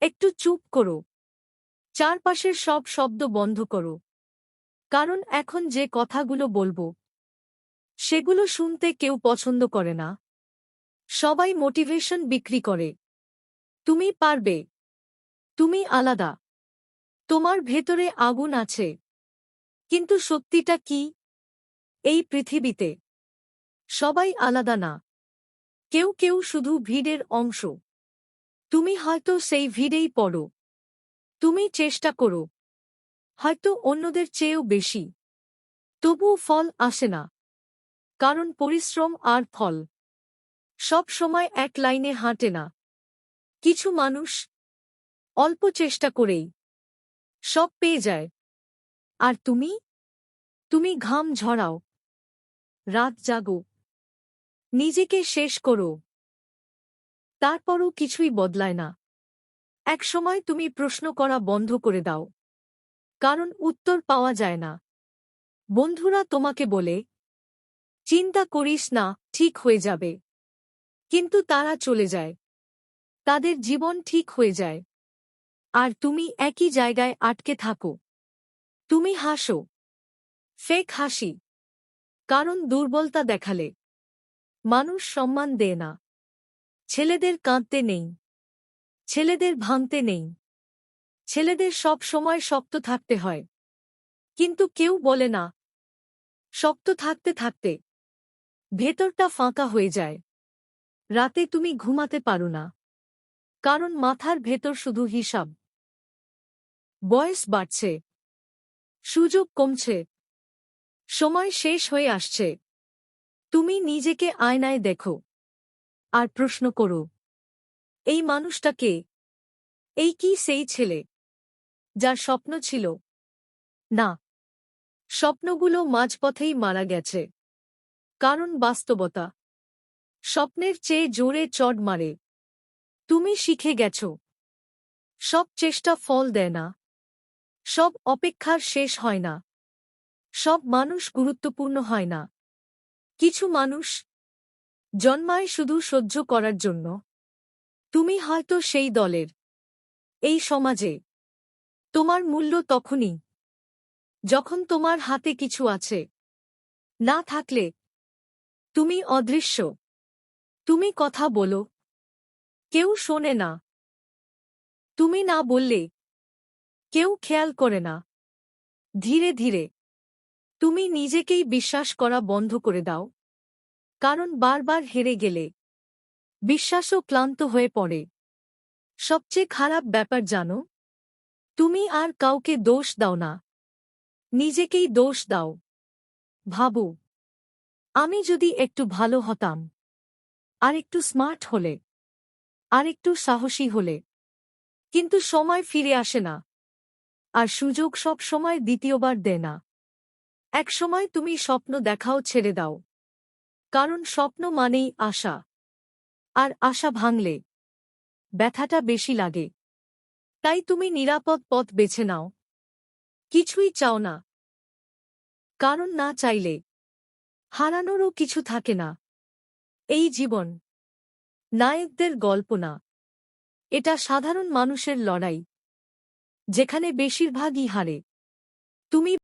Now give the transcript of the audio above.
একটু চুপ করো। চারপাশের সব শব্দ বন্ধ করো। কারণ এখন যে কথাগুলো বলবো সেগুলো শুনতে কেউ পছন্দ করে না। সবাই মোটিভেশন বিক্রি করে। তুমি পারবে। তুমি আলাদা। তোমার ভেতরে আগুন আছে। কিন্তু সত্যিটা কি? এই পৃথিবীতে সবাই আলাদা না। কেউ কেউ শুধু ভিড়ের অংশ। তুমি হয়তো সেই ভিড়েই পড়ো। তুমি চেষ্টা করো, হয়তো অন্যদের চেয়েও বেশি। তবুও ফল আসে না। কারণ পরিশ্রম আর ফল সব সময় এক লাইনে হাঁটে না। কিছু মানুষ অল্প চেষ্টা করেই সব পেয়ে যায়। আর তুমি তুমি ঘাম ঝরাও, রাত জাগো, নিজেকে শেষ করো। তারপরও কিছুই বদলায় না। একসময় তুমি প্রশ্ন করা বন্ধ করে দাও। কারণ উত্তর পাওয়া যায় না। বন্ধুরা তোমাকে বলে, চিন্তা করিস না, ঠিক হয়ে যাবে। কিন্তু তারা চলে যায়। তাদের জীবন ঠিক হয়ে যায়। আর তুমি একই জায়গায় আটকে থাকো। তুমি হাসো, ফেক হাসি। কারণ দুর্বলতা দেখালে মানুষ সম্মান দেয় না। ছেলেদের কাঁদতে নেই, ছেলেদের ভাঙতে নেই। ছেলেদের সব সময় শক্ত থাকতে হয়। কিন্তু কেউ বলে না, শক্ত থাকতে থাকতে ভেতরটা ফাঁকা হয়ে যায়। রাতে তুমি ঘুমাতে পারো না। কারণ মাথার ভেতর শুধু হিসাব। বয়স বাড়ছে, সুযোগ কমছে, সময় শেষ হয়ে আসছে। তুমি নিজেকে আয়নায় দেখো আর প্রশ্ন করো, এই মানুষটা কে? এই কি সেই ছেলে যার স্বপ্ন ছিল? না, স্বপ্নগুলো মাঝপথেই মারা গেছে। কারণ বাস্তবতা স্বপ্নের চেয়ে জোরে চড় মারে। তুমি শিখে গেছ, সব চেষ্টা ফল দেয় না। সব অপেক্ষার শেষ হয় না। সব মানুষ গুরুত্বপূর্ণ হয় না। কিছু মানুষ জন্মায় শুধু সহ্য করার জন্য। তুমি হয়তো সেই দলের। এই সমাজে তোমার মূল্য তখনই যখন তোমার হাতে কিছু আছে। না থাকলে তুমি অদৃশ্য। তুমি কথা বলো, কেউ শোনে না। তুমি না বললে কেউ খেয়াল করে না। ধীরে ধীরে তুমি নিজেকেই বিশ্বাস করা বন্ধ করে দাও। কারণ বারবার হেরে গেলে বিশ্বাসও ক্লান্ত হয়ে পড়ে। সবচেয়ে খারাপ ব্যাপার জানো, তুমি আর কাউকে দোষ দাও না, নিজেকেই দোষ দাও। ভাবো, আমি যদি একটু ভালো হতাম, আর একটু স্মার্ট হলে, আর একটু সাহসী হলে। কিন্তু সময় ফিরে আসে না। আর সুযোগ সব সময় দ্বিতীয়বার দেয় না। একসময় তুমি স্বপ্ন দেখাও ছেড়ে দাও। কারণ স্বপ্ন মানেই আশা। আর আশা ভাঙলে ব্যথাটা বেশি লাগে। তাই তুমি নিরাপদ পথ বেছে নাও। কিছুই চাও না। কারণ না চাইলে হারানোরও কিছু থাকে না। এই জীবন নায়কদের গল্প না। এটা সাধারণ মানুষের লড়াই, যেখানে বেশিরভাগই হারে। তুমি